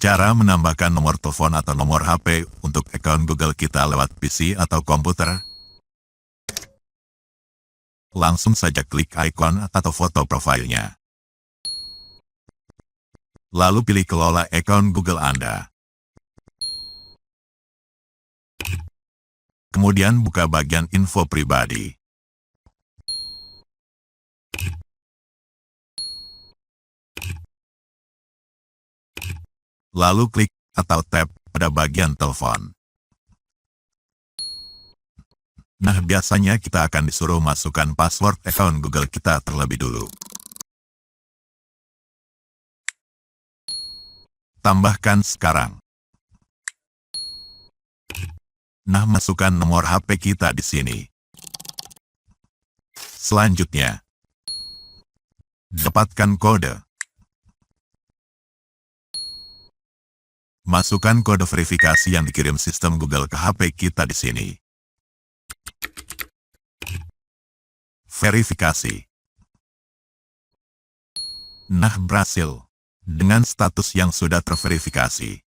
Cara menambahkan nomor telepon atau nomor HP untuk akun Google kita lewat PC atau komputer. Langsung saja klik ikon atau foto profilnya. Lalu pilih kelola akun Google Anda. Kemudian buka bagian info pribadi. Lalu klik atau tap pada bagian telepon. Nah, biasanya kita akan disuruh masukkan password akun Google kita terlebih dulu. Tambahkan sekarang. Nah, masukkan nomor HP kita di sini. Selanjutnya, dapatkan kode. Masukkan kode verifikasi yang dikirim sistem Google ke HP kita di sini. Verifikasi. Nah, berhasil. Dengan status yang sudah terverifikasi.